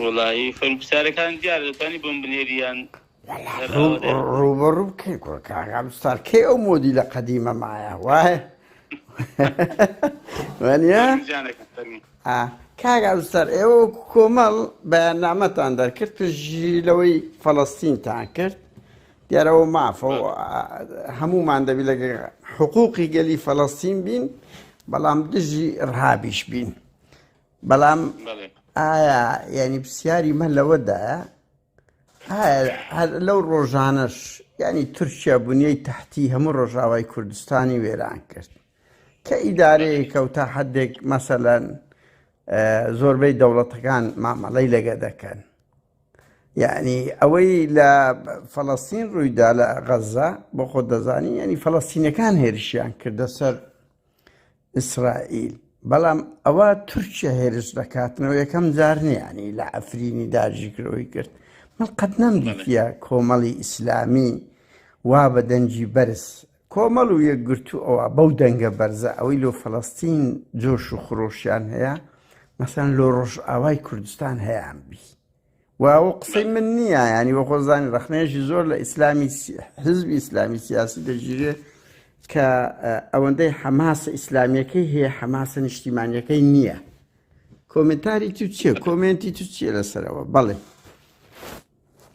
وڵی فەرپسارەکان دیارە دەتوانی بۆم بنێریان ڕوبەڕوو بکەین کاکا بستار کێ ئەو مۆدی لە قەدیمە مایە وایە وانە کاکا بستار ئێوە کۆمەڵ بەیاننامەتان دەرکرد پشتی لەوەی فەڵەستینتان کرد دیارەوە مافە هەمومان دەبی لەگە حقوقی گەلی فەڵەستین بین بەڵام دژی ئڕهابیش بین بەڵام ئایا یعنی پرسیاری مە لەوەدایە لەو ڕۆژانەش ینی تورکیا بوونیەی تەحتی هەموو ڕۆژاوای کوردستانی وێران کرد کە ئیدارەیە کەوتا حدێک مەسەلەن زۆربەی دەوڵەتەکان مامەڵەی لەگە دەکەن یعنی ئەوەی لە فەڵەستین ڕوویدا لە غەزە بۆ خۆ دەزانی ینی فەڵەستینەکان هێرشیان کردە سەر ئیسرائیل بەڵام ئەوە تورکیا هێرش دەکاتنەوە یەکەم جار نیانی لە ئەفرینی داژیکرەوەی کرد من قەت نەمدیتە کۆمەڵی ئیسلامی وا بە دەنجی بەرز کۆمەڵ و یەکگرتو ئەوە بەو دەنگە بەرزە ئەوەی لۆ فەڵەستین جۆش و خڕۆشیان هەیە مەسەن لۆ ڕۆژئاوای کوردستان هەیەیان بی واوە قسەی من نییە ینی وە خۆزانی ڕەخنەیەشی زۆر لە ئیسلامی حزبی ئیسلامی سیاسی دەژیرێ کە ئەوەندەی حەماسە ئیسلامیەکەی هەیە حەماسە نیشتیمانیەکەی نییە کۆمنتاری تو چییە کۆمنتی تو چییە لەسەرەوە بەڵێ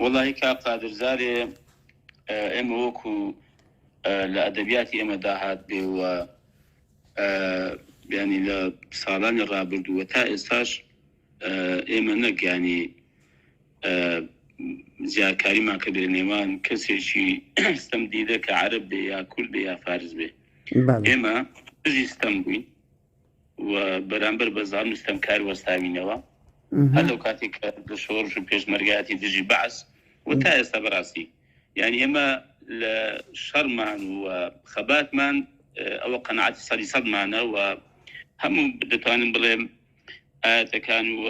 وڵی کا قادرزارێ ئێمە وەکو لە ئەدەبیاتی ئێمە داهات بێ وە ینی لە ساڵانی ڕابردووە تا ئێستاش ئێمە نەگیانی زیادکاریمان کە بێ نێوان کەسێکی ستەم دیدە کە عەرەب بێ یا کورد بێ یا فارس بێ ئێمە دژی ستەم بووین و بەرامبەر بە زان و ستەمکار وەستاوینەوە هەر لەو کاتێک کە لە شۆڕش و پێشمەرگایەتی دژی بەعس و تا ئێستا بەڕاستی یعنی ئێمە لە شەڕمان و خەباتمان ئەوە قەنەعەتی سەدی سەدمانە و هەموو دەتوانم بڵێم ئاەتەکان و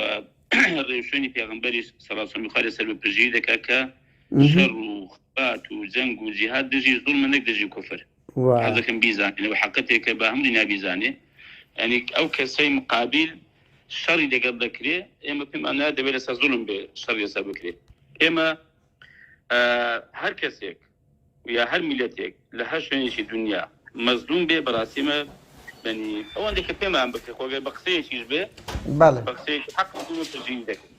ڕێوشێنی پێغەمبەری سەڵاسەڵی خوارێ سەر بە پژی دەکات کە شەڕ و خەبات و جەنگ و جیهاد دژی زوڵمە نەک دژی کوفر حەزەکەم بیزانێنەوە حەقەتێکە بە هەموو دنیا بیزانێ ینی ئەو کەسەی مقابل شەڕی لەگەڵ دەکرێ ئێمە پێمانە دەبێت لەسەر زوڵم بێ شەڕی لەسەر بکرێ ئێمە هەر کەسێک یا هەر میلەتێک لە هەر شوێنێکی دنیا مەزلوم بێ بەڕاستیمە بەنی ئەوەندێک کە پێمان بکرێ خۆگەر بە قسەیەکیش بێ بە قسەیەکی حەق پژین دەکرێت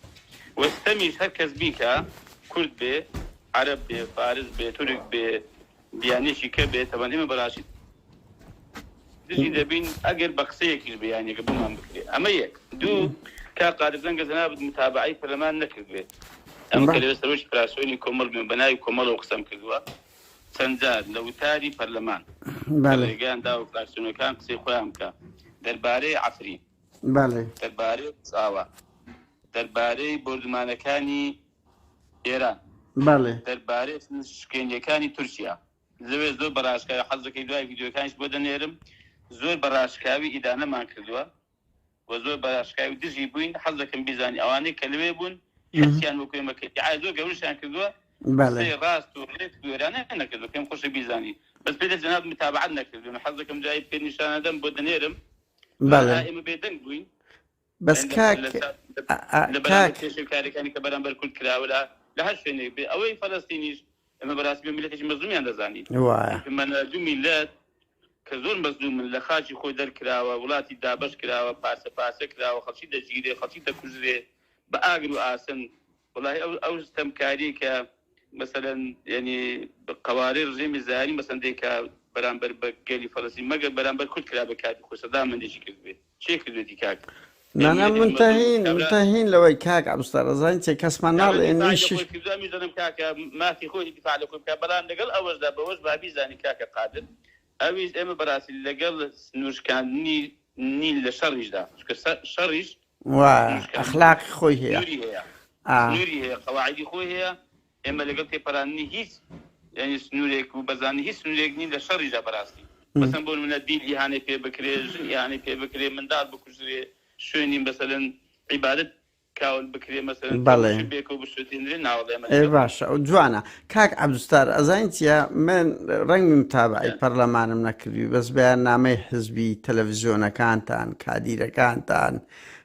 وەستەمیش هەر کەس بیکە کورد بێ عەرەب بێ فارس بێ تورک بێ دیانێکی کە بێ تەوان ئێمە بەڕاستی دژی دەبین ئەگەر بە قسەیەکیش بەیانێکە بمان بکرێ ئەمە یەک دوو کا قادرزەنگە جەنابەت متابعەی پەرلەمان نەکردوێت ئەم کە لەبەر سەرۆکی فراسۆنی کۆمەڵ بێ بەناوی کۆمەڵەوە قسەم کردووە چەند جار لە وتاری پەرلەمان ڕێگەیاندا و فراسۆنەکان قسەی خۆیان بکە دەربارەی عەفرین دەربارەی چاوە دەربارەی بۆردمانەکانی ئێران دەربارەی شکێنجەکانی تورکیا زەوێ زۆر بەڕاشکاوی حەزەکەی دوای ڤیدیۆکانیش بۆ دەنێرم زۆر بەڕاشکاوی ئیدانەمان کردووە و زۆر بەڕاشکاوی دژی بووین حەزەکەم بیزانی ئەوانەی کە لەوێ بوون حسیان وەکو ئێمە کرد زۆر گەورەشیان کردووە قسەی ڕاست و ڕێک دوێرانە نەکردووە پێم خۆشە بیزانی بەس پێ جەناب متابعەت نەکردوون حەزەکەم جای پێ نیشانەدەم بۆ دەنێرم ئێمە بێدەنگ بووین بەس کاک لە بەرامبەر کێشەکاریەکانی کە بەرامبەر کورد کراوە لە هەر شوێنێک بێ ئەوەی فەڵەستینیش ئێمە بەڕاستی بە میلەتێکی مەزلومیان دەزانین منە دوو میلەت کە زۆر مەزلومن لە خاکی خۆی دەرکراوە وڵاتی دابەش کراوە پاسە کراوە خەڵکی دەگیرێ خەڵکی دەکوژرێ بە ئاگر و ئاسن وڵای ئەو ستەمکاری کە مەسەلەن ینی قەوارەی ڕژێمی زاری مەسەندێک کە بەرامبەر بە گەلی فەڵەستین مەگەر بەرامبەر کورد کرا بە کاتی خۆی سەدا مندێکی کردبێ چێ کردوێتی کاک نانە منتەهین لەوەی کاک عەبدولستار ڕەزانی چێ کەسمان ناڵێ نیشش میزانم کاکە مافی خۆی دیفاع لە خۆی بکات بەڵام لەگەڵ ئەوەشدا بەوەش با بیزانی کاکە قادر ئەویش ئێمە بەڕاستی لەگەڵ سنوورشکاندنی نیل لە شەڕیشدا شەڕیش ئەخلاقی خۆی هەیە سنووری هەیە قەواعیدی خۆی هەیە ئێمە لەگەڵ تێپەڕاندنی هیچ ینی سنوورێک و بەزانی هیچ سنوورێک نین لە شەڕیشدا بەڕاستی مەسەن بۆ نمونە دیل ئیهانەی پێ بکرێ ژن ئیهانەی پێ بکرێ منداڵ بکوژرێ شوێنی مەسەلەن عیبادەت کاول بکرێ مەسەلەن بێکە و بشوێتێنرێ ناوەڵێ باشە ئەو جوانە کاک عەبدولستار ئەزانین چیە من ڕەنگی متابعەی پەرلەمانم نەکردووی بەس بەیاننامەی حزبی تەلەڤیزیۆنەکانتان کادیرەکانتان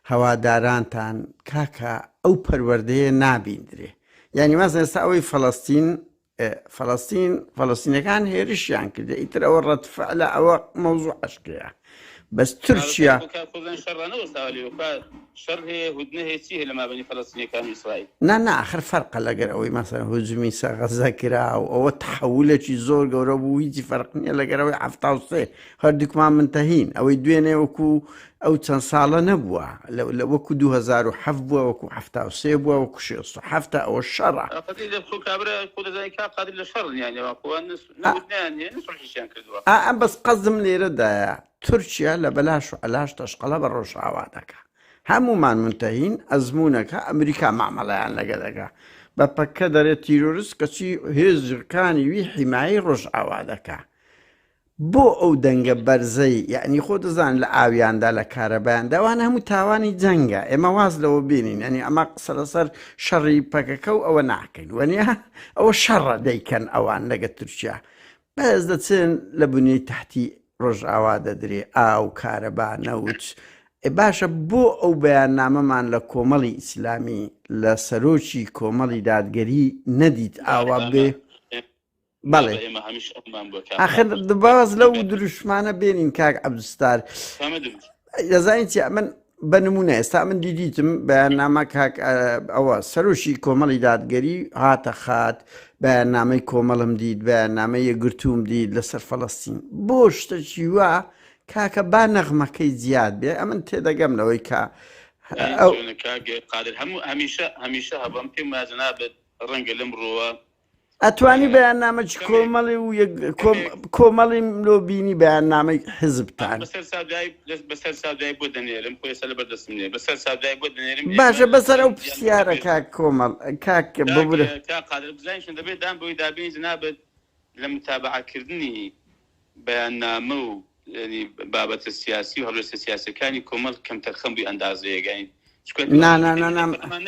هەوادارانتان کاکە ئەو پەروەردەیە نابیندرێ یعنی مەسەڵەن ئێستا ئەوەی فەڵەستینەکان هێرشیان کردە ئیتر ئەوە ڕەتفعلە ئەوە مەوزوع عشقەیە بەس تورکیا نا ئاخر فەرقە لەگەر ئەوەی مەسەڵەن هجومی غەزە کرا و ئەوە تحولێکی زۆر گەورە بوو هیچی فەرق نییە لەگەرەوەی 73 هەردووکمان منتەهین ئەوەی دوێنێ وەکو ئەو چەند ساڵە نەبووە وەکو 2007 بووە وەکو 73 بووە وەکو 67 ئەوە شەڕە ئەم بەس قەزم لێرەدایە تورکیا لە بەلاش و عەلاش تەشقەڵە بە ڕۆژئاوا دەکا هەمومان منتەهین ئەزمونەکە ئەمریکا مامەڵەیان لەگە دەکا بە پەکە دەرێت تیرۆریست کەچی هێزەکانی وی حیمایی ڕۆژئاوا دەکا بۆ ئەو دەنگە بەرزەی یعنی خۆ دەزان لە ئاویاندا لە کارەبایاندا ئەوان هەموو تاوانی جەنگە ئێمە واز لەوە بینین ینی ئەمە قسە لەسەر شەڕی پەکەکە و ئەوە ناکەین وەنیە ئەوە شەڕە دەیکەن ئەوان لەگە تورکیا بەس دەچن لە بنیەی تەحتی ڕۆژئاوا دەدرێ ئاو کارەبا نەوت باشە بۆ ئەو بەیاننامەمان لە کۆمەڵی ئیسلامی لە سەرۆکی کۆمەڵی دادگەری نەدیت ئاوا بێ بەڵێ ئاخر باز لەو دروشمانە بێنین کاک عەبدولستار دەزانیت من بە نمونە ئێستا من دیدیتم بەیاننامە کاک ئەوە سەرۆشی کۆمەڵی دادگەری هاتە خات بەیاننامەی کۆمەڵم دیت بەیاننامەی یەکگرتووم دیت لەسەر فەڵەستین بۆ شتێکی وە کاکە با نەغمەکەی زیاد بێ ئەمن تێدەگەم لەوەی کە هەمیشە هەبم پێم وازە نابێت ڕەنگە لەم ڕۆوە ئەتوانی بەیاننامەی کۆمەڵی و کۆمەڵی مرۆڤبینی بەیاننامەی حزبتان بەسەر سادای بۆ دەنێرم پۆیسە لە بەردەستم نیە بەسەر سادای بۆ دەنێرم باشە بەسەر ئەو پرسیارە کاک کۆمەڵ کاک ببرە قادر بزانین دەبێت دام بۆی دابینی نابێت لە متابعەکردنی بەیاننامە و ینی بابەتە سیاسی و هەڵوێستە سیاسەکانی کۆمەڵ کەم تەرخەم بووی ئەندازەیەگەین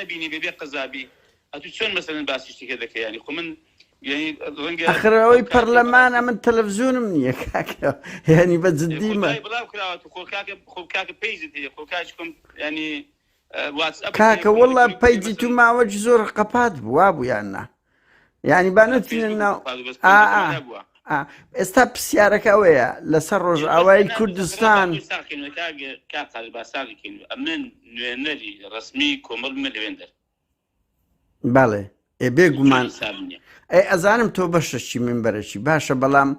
نەبینی بێبێ قەزابی ئەتو چۆن مەسەلەن باسی شتێکە دەکەی ینی خۆ من ئەخرەوەی پەرلەمانە من تەلەڤیزیۆنم نییە کاکە ینی بە جددیمە کاکە وەڵا پەیجی تو ماوەی زۆر قەپات بووا بوویان نا ینی با نەچینە ناو ئێستا پرسیارەکە ئەوەیە لەسەر ڕۆژئاوای کوردستان من نوێنەری ڕسمی کۆمەڵ من لەوێندەر بەڵێ بێگومان ئەزانم تۆ بەشەشی منبەرەکی باشە بەڵام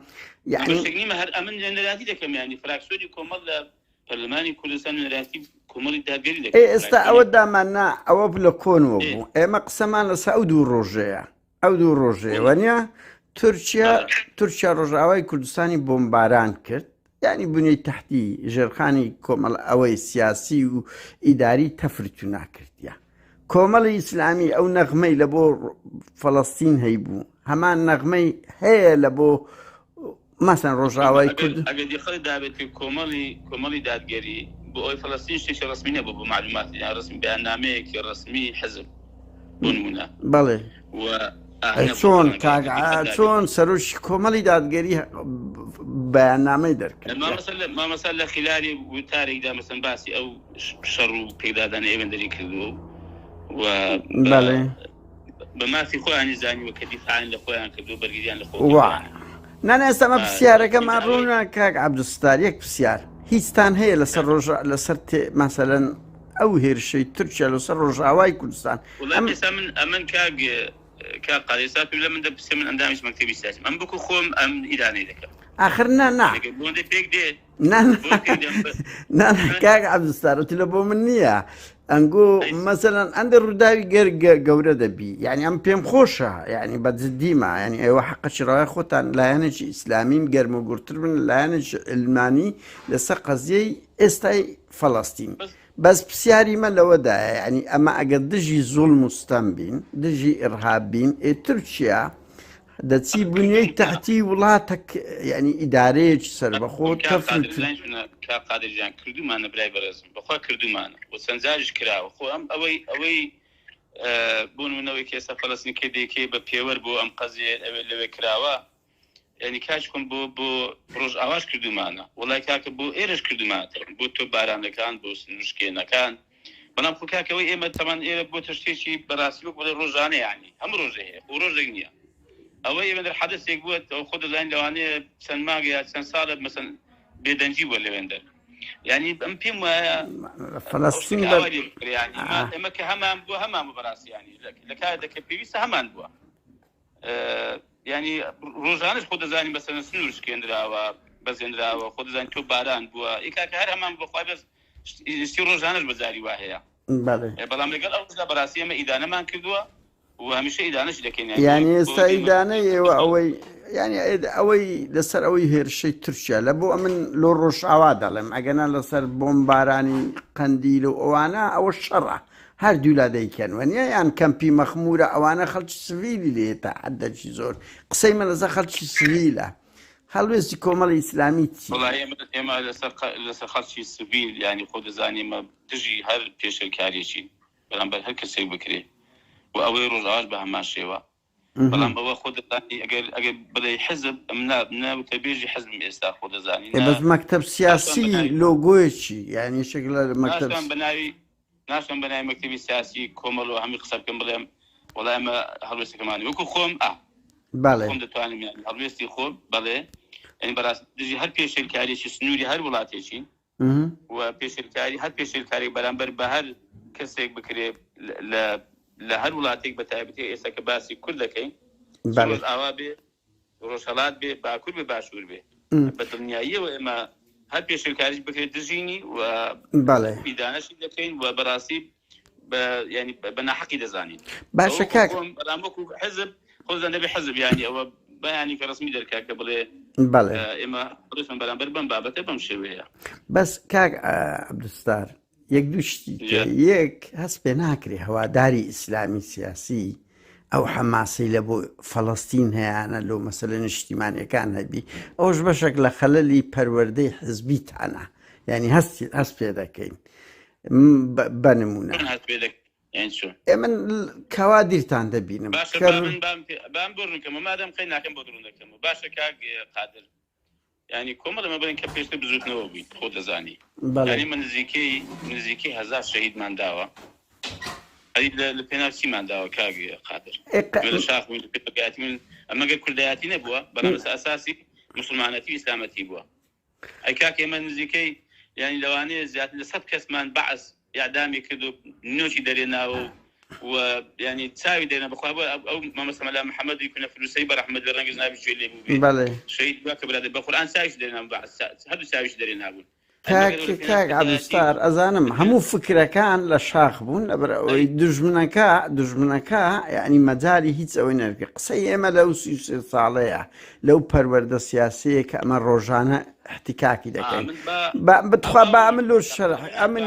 ئەمن نێراتی دەکەم ینی فراکسیۆنی کۆمەڵ لە پەرلەمانی کوردستان نێراتی کۆمەڵی داگەری دەکەم ئێستا ئەوە داماننا ئەوە لە کۆنەوە بوو ئێمە قسەمان لەسەر ئەو دوو ڕۆژەیە وەنیە تورکیا ڕۆژئاوای کوردستانی بۆمباران کرد یعنی بنیەی تەحتی ژێرخانی کۆمەڵ ئەوەی سیاسی و ئیداری تەفرچ و ناکردیە کۆمەڵی ئیسلامی ئەو نەغمەی لە بۆ فەڵەستین هەیبوو هەمان نەغمەی هەیە لە بۆ مەسەن ڕۆژئاوای کورد ئەگەر خەڵی دابێتی کۆمەڵی دادگەری بۆ ئەوی فەڵەستین شتێکی ڕسمی نەبوو بۆ معلوماتی ڕسمی بەیاننامەیەکی ڕسمی حزب بۆ نمونە بەڵێ چۆن سەرۆشی کۆمەڵی دادگەری بەیاننامەی دەرکرد مامەسەل لە خلاری وتارێکدا مەسەن باسی ئەو شەڕ و پێدادان ئێوەندەری کردووە و بە مافی خۆیانی زانیوە کە دیفاعیان لە خۆیان کردو بەرگریان لە خۆیان نانە ئێستامە پرسیارەکەمان ڕوونا کاک عەبدولستار یەک پرسیار هیچتان هەیە لەسەر مەسەلەن ئەو هێرشەی تورکیا لەسەر ڕۆژئاوای کوردستان ئەمن کا قادێسا لە من دەپرسێ من ئەندامیش مەکتەبی سیاسی ئەم بکو خۆم ئەم ئیرانەی دەکەم ئاخر کاک عەبدولستارەتی لە بۆ من نییە ئەنگۆ مەسەلەن ئەندە ڕووداوی گەورە دەبی یعنی ئەم پێم خۆشە یعنی بە جددیمە ینی ئێوە حەقەی ڕای خۆتان لایەنێکی ئیسلامیم گەرمە گورتر بن لایەنێکی علمانی لەسەر قەزیەی ئێستای فەڵەستین بەس پرسیاریمە لەوەدایە ینی ئەمە ئەگەر دژی زوڵم و ستەم بین دژی ئیرهاب بین تورکیا دەچی بنیەی تەحتی وڵاتە ینی ئیدارەیەکی سەربەخۆ قادرجان کردومانە برای بەڕێزم بەخوا کردومانە و چەندجاریش کراوە خۆ ئەوەی بۆ نمونەوەی کە ئێستا فەڵەستین کە دەیکەی بە پێوەەر بۆ ئەم قەزیە لەوێ کراوە ینی کاچ کۆم بۆ ڕۆژئاواش کردومانە وڵای کاکە بۆ ئێرەش کردوماتە بۆ تۆ بارانەکان بۆ سنوشکێنەکان بەڵام خۆکاکەوەی ئێمە تەمان ئێرە بۆ تشتێکی بەڕاستی بۆ ڕۆژانە یعنی هەموو ڕۆژێ هەیە و ڕۆژێک نییە ئەوە ئێمە در حەدەسێک بووە ئەو خۆ دەزانین لەوانەیە چەند مانگە یا چەند ساڵە مەسەن بێدەنجی بووە لەوێندەر یعنی ئەم پێم وایە فەلەستین ئێمە کە هەمان بووە هەمان بوو بەڕاستی ینی لە کاتێککە پێویستە هەمان بووە ینی ڕۆژانش خۆ دەزانین بەسەر سنوور شکێنراوە بەزێنراوە خۆ دەزانین تۆ باران بووە ئێکاکە هەر هەمان بخوای بەس ستی ڕۆژانش بەجاری وا هەیە بەڵام لەگەڵ ئەودا بەڕاستی ئێمە ئیدانەمان کردووە و هەمیشە ئیدانەش دەکەین یعنی ئێستا ئیدانەی ئێوە ئەوەی ینی ئەوەی لەسەر ئەوەی هێرشەی تورکیا لە بۆ من لۆ ڕۆژئاوا دەڵێم ئەگەنا لەسەر بۆمبارانی قەندیل و ئەوانە ئەوە شەڕە هەردوو لا دەیکەن وەنیە یان کەمپی مەخمورە ئەوانە خەڵکی سڤیلی لێتە حەدەکی زۆر قسەی من لەسەر خەڵکی سڤیلە هەڵوێستی کۆمەڵی ئیسلامی چی ئێمە لەسەر خەڵکی سڤیل ینی خۆ دەزانین ئێمە دژی هەر پێشەرکاریەکین بەرامبەر هەر کەسێک بکرێ و ئەوەی ڕۆژاواش بە هەمان شێوە بەڵام ئەوە خۆ دەزانی ئەگەر بڵێ حزب ئەم ناوتە بێژی حزبم ئێستا خۆ دەزانی بەس مەکتەب سیاسی لۆگۆیەکی یعنی شکل مەکتەب ناشم بەناوی مەکتەبی سیاسی کۆمەڵ و هەمی قسە بکەم بڵێم وەڵای ئەمە هەڵوێستەکەمانی وەکو خۆم خۆم دەتوانم یانی هەڵوێستی خۆم بەڵێ یعنی بەڕاستی دژی هەر پێشێلکاریەکی سنووری هەر وڵاتێکی و پێشێلکاری هەر پێشێلکاری بەرامبەر بە هەر کەسێک بکرێ لە هەر وڵاتێک بە تایبەتی ئێستا کە باسی کورد دەکەین ئاوا بێ ڕۆژهەڵات بێ باکوور بێ باشوور بێ بە دڵنیاییەوە ئێمە هەر پێشێلکاریش بکرێت دژینی و بیدانەشی دەکەین و بەڕاستی ینی بە ناحەقی دەزانین باشە کاک بەڵام وەکو حزب خۆزان دەبێ حزب ینی ئەوە بەیانی کە ڕسمی دەرکات کە بڵێ ئێمە ڕسم بەرامبەر بەم بابەتە بەم شێوەیە بەس کاک عەبدولستار یەک دووشتی یەک هەست پێ ناکرێ هەواداری ئیسلامی سیاسی ئەو حەماسی لە بۆ فەڵەستین هەیەانە لەو مەسەلە نیشتیمانیەکان هەبی ئەوش بەشێک لە خەلەلی پەروەردەی حزبیتانە یعنی هەست پێ دەکەین بەنمونە ئێمە کەوادیرتان دەبینم بام بڕنکەم مادەم قەی ناکەم بۆ دڕون دەکەم و باشە کاک قادر ینی کۆمەڵەمە بڵێن کە پێشتر بزوتنەوە بووین خۆ دەزانی ینی من نزیکەی 1000 شەهیدمان داوە لە پێناوچیمان داوە کاگی قادر لە شاخ بووین لە پێگاتی من ئەمەگەر کوردایەتی نەبووە بەڵام ئاساسی مسلمانەتی و ئیسلامەتی بووە ئەی کاک ئێمە نزیکەی ینی لەوانەیە زیاتر لە 100 کەسمان بەعس یادامی کرد و نۆکی دەرێناوە و ینی چاوی دێنە بخوا بۆ ئەو مامەسەلە مەلا محەممەدی کونە فلوسەی بەڕەحمەت لە ڕەنگە ناوی گوێ لێ بوو شەهید بووە کە برادە بە قورئان چاویش دێنام هەردوو چاویش دەرێنابوون کاک عەبدولستار ئەزانم هەموو فکرەکان لە شاخ بوون لەبەر ئەوەی دژمنەکە یعنی مەجای هیچ ئەوەی نەرگە قسەی ئێمە لەو 33 ساڵەیە لەو پەروەردە سیاسەیە کە ئەمە ڕۆژانە احتیکاکی دەکەین بتخوا با ئەمن لۆ شەرح ئەمن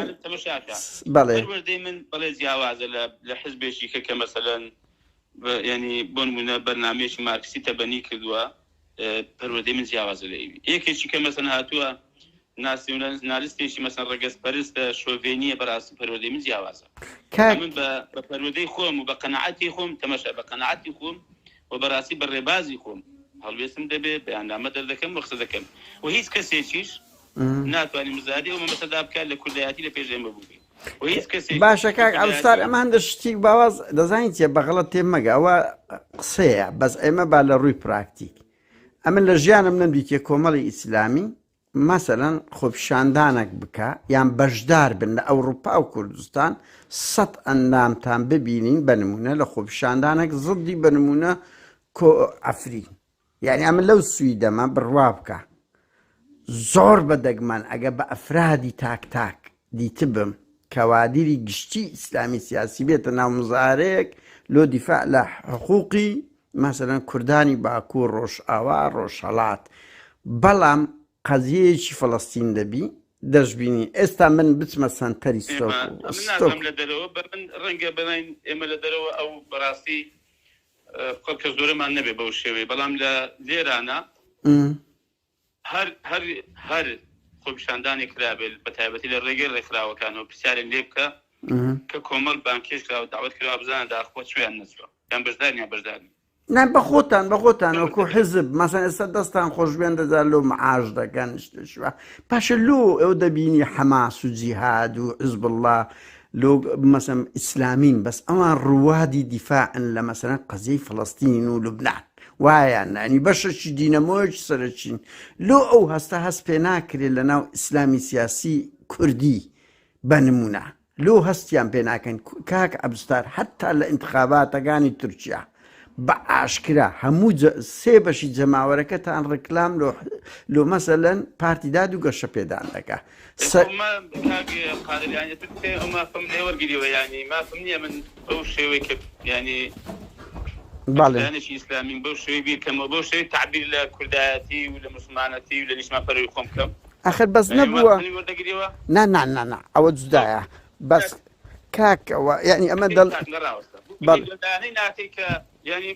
بەڵێ من بەڵێ جیاوازە لە حزبێکی کە مەسەلەن ینی بۆ نمونە بەرنامەیەکی مارکسی تەبەنی کردووە پەروەردەی من جیاوازە لە ئیوی یەکێکی کە مەسەلەن هاتووە نالیستێکی مەسەن ڕەگەز پەرستە شۆڤێنیە بەڕاستی پەروەردەی من جیاوازە من بە پەروەردەی خۆم و بە قەناعەتی خۆم تەماشا بە قەناعەتی خۆم و بەڕاستی بە ڕێبازی خۆم هەڵوێستم دەبێ بەیاننامە دەردەکەم و قسە دەکەم و هیچ کەسێکیش ناتوانانی مزادی ئەو مەسەدا بکات لە کوردایەتی لە پێش ئێمە بووبی و هیچ کەسێک باشە کاک عەبدولستار ئەمە هەندە شتی باواز دەزانیت چێ بەغەڵەت تێم مەگە ئەوە قسەیە بەس ئێمە با لە ڕووی پراکتیک ئەمن لە ژیانم نەمدیتێ کۆمەڵی ئیسلامی مەسەلەن خۆپیشاندانێک بکە یان بەشدار بن لە ئەوروپا و کوردستان 100 ئەندامتان ببینین بەنمونە لە خۆپیشاندانێک زڵدی بەنمونە ئەفرین یعنی ئەمە لەو سویدەمە بڕوا بکە زۆر بەدەگمەن ئەگە بە ئەفرادی تاک دیتبم کەوادیری گشتی ئیسلامی سیاسی بێتە ناو مزارەیەک لۆ دیفاع لە حقوقی مەسەلەن کوردانی باکوور ڕۆژئاوا ڕۆژهەڵات بەڵام قەزیەیەکی فەڵەستین دەبی دەشبینی ئێستا من بچمە سەنتەری سۆک لە دەرەوە من ڕەنگە بەناین ئێمە لە دەرەوە ئەو بەڕاستی کە زۆرەمان نەبێ بەو شێوەیە بەڵام لە لێرانە هەر خۆپیشاندانی کرابێت بە تایبەتی لە ڕێگەی ڕێکخراوەکانەوە پرسیارێک لێ بکە کە کۆمەڵ بانکێش کراوە داوەت کراوە بزانە داخۆ چۆیان نەچووە یان بەشدارن یان بەشدارن نان بە خۆتان وەکو حزب مەسەن ئێستا دەستان خۆشبێن دەدات لۆ مەعاش دەکەن شتشوە پاشە لۆ ئەو دەبینی حەماس و جیهاد و حزب الله لو مثلا ئیسلامین بەس ئەوان ڕوادی دیفاعن لە مثلا قەزیەی فەڵەستین و لوبنان وایان ینی بەشەکی دینەمۆیەکی سەرچین لۆ ئەو هەستا هەست پێ ناکرێت لە ناو ئیسلامی سیاسی کوردی بەنمونە لۆ هەستیان پێ ناکەن کاک عەبدولستار حتا لە ئینتخاباتەکانی تورکیا بە ئاشکرا هەموو سێ بەشی جەماوەرەکەتان ڕکلام لۆ مەسەلەن پارتی داد و گەشە پێدان دەکا وەرگریەوە ینی مافم نییە من بەو شێوەی کە ینی دانشی ئیسلامین بەو شێوەی بیرکەمەوە بەو شێوەی تعبیر لە کوردایەتی و لە موسڵمانەتی و لە نیشتمانپەرۆی خۆم بکەم ئاخر بەس نەبووە نا ئەوە جودایە بەس کاکەوە ینی ئەمە دڵدانەی ناکەی کە ینی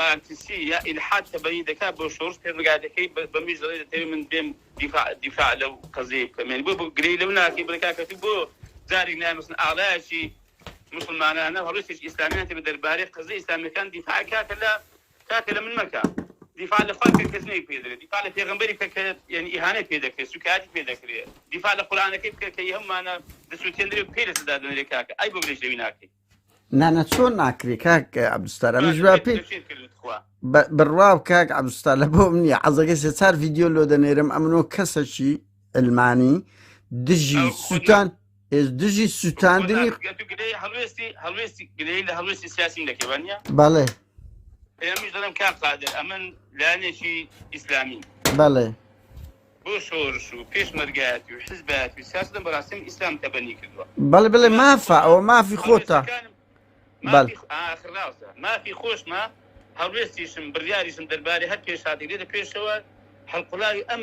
مارکسی یا ئیلحاد تەبەنی دەکات بۆ شۆڕش پێڕگادەکەی بەمیش دەڵێ دەتەوێت من دێم دیفاع لەو قەزەیە بکەم بۆ گرەی لەو ناکەی بڕکاکەتی بۆ جارێک نامەسن ئاڵایەکی مسلمانانە هەڵوێستێکی ئیسلامیان تێ بە دەربارەی قەزەی ئیسلامیەکان دیفاع کاکە لە من مەکە دیفاع لە خوا کەسنەی پێ دەکرێت دیفاع لە پێغەمبەری کە ینی ئیهانەی پێ دەکرێت سوکاتی پێ دەکرێت دیفاع لە قورئانەکەی بکە کە هەمومانە دەسووتێنرێت پێ لەسەدا دەنێت کاکە ئەی بۆ گرێش لەوی ناکەی نانە چۆن ناکرێ کاک عەبدولستار ئەمەش پێ بڕواو کاک عەبدولستار لە بۆ منیە عەزەکەی سێ چار ڤیدیۆ لۆ دەنێرم ئەمنۆ کەسێکی ئەلمانی دژی سووتاندنی هەڵوێستی گرەی لە هەڵوێستی سیاسیم دەکەوانە بەڵێ ئێمەش دەڵێم کاک قادر ئەمن لایەنێکی ئیسلامی بەڵێ بۆ شۆڕش و پێشمەرگایەتی و حیزبایەتی و سیاستم بەڕاستیم ئیسلام تەبەنی کردووە بەڵێ مافە ئەوە مافی خۆتە مافی خۆشمە هەڵوێستیشم بڕیاریشم دەربارەی هەر پێش هاتێک پێشەوە هەڵقوڵاوی ئەم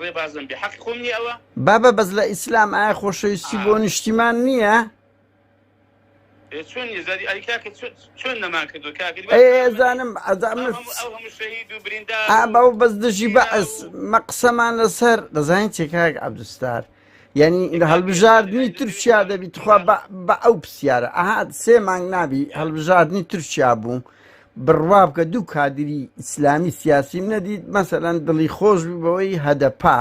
ڕێبازم بێ حەقی خۆم نییە ئەوە بابە بەس لە ئیسلام ئایا خۆشەویستی بۆ نیشتیمان نییە چۆن نێزاری ئەریکاکە چۆن نەمان کردو ئەزانم باو بەس دژی بەعس مەقسەمان لەسەر دەزانین چێکاک عەبدولستار یعنی هەڵبژاردننی تورکیا دەبیت خوا بە ئەو پرسیارە ئاهات سێ مانگ نابی هەڵبژاردننی تورکیا بوو بڕوا بکە دوو کادری ئیسلامی سیاسیم نەدیت مەسەلەن دڵی خۆش بەوەی هەدەپا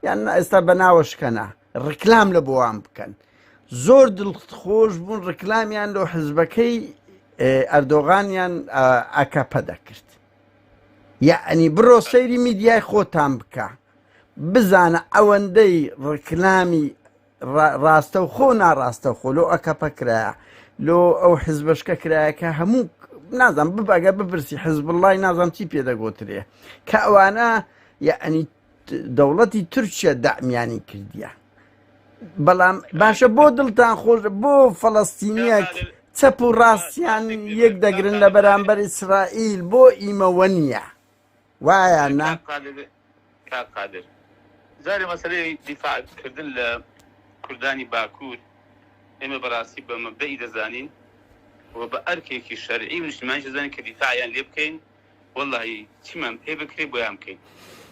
یان ئێستا بەناوەشکەنە ڕکلام لە بۆوان بکەن زۆر دڵخۆش بوون ڕکلامیان لۆ حزبەکەی ئەردۆغانیان ئاکاپە دەکرد یعنی بڕۆ سەیری میدیای خۆتان بکە بزانە ئەوەندەی ڕکلامی ڕاستە و خۆ ناڕاستە خۆ لۆ ئەکەپە کرایە لۆ ئەو حزبەشکە کرایەکە هەموو نازان ببەگە بپرسی حزب الله نازان چی پێدەگۆترێ کە ئەوانە یعنی دەوڵەتی تورکیا دامیانی کردیە بەڵام باشە بۆ دڵتان خۆش بۆ فەڵەستینیەک چەپ و ڕاستیان یەک دەگرن لە بەرامبەر ئیسرائیل بۆ ئیمەوە نییە وایە نا قادر زاری مەسەلەی دیفاعکردن لە کوردانی باکوور ئێمە بەڕاستی بە مەبدەئی دەزانین و بە ئەرکێکی شەرعی و نیشتیمانیش دەزانین کە دیفاعیان لێ بکەین وەڵڵاهی چیمان پێ بکرێ بۆیان بکەین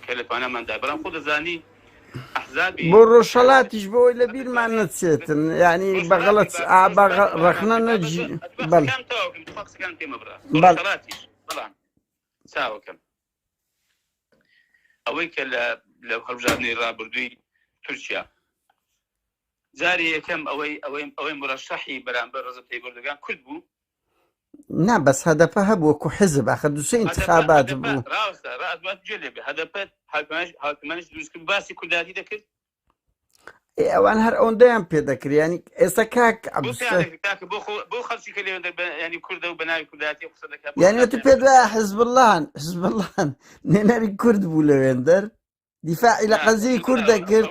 کە لە تواناماندا بەڵام خۆ دەزانی بۆ ڕۆژهەڵاتیش بۆی لە بیرمان نەچێتن ینی بەغەڵەت ڕەخنە نەجی بەڵام چاوەکەم ئەوەی کە لە هەڵبژاردنەی ڕابردووی تورکیا جاری یەکەم ئەوەی مرەشەحی بەرامبەر ڕێزە پەیوەردەکان کورد بوو نا بەس هەدەپە هەبوو وەکو حزب ئاخر دووسێ ئینتخابات بوو هەدەپەت هاوکمانیش دروستکرد باسی کورداتی دەکرد ئەوان هەر ئەوەندەیان پێ دەکرد ینی ئێستا کاک بۆ خەڵکی کە لێوە ینی کوردە و بەناوی کورداتی قسە دەکات یانیەتی پێ دوایە حزب الله نێنەری کورد بوو لەوێندەر دیفاعی لە قەزەی کورد دەکرد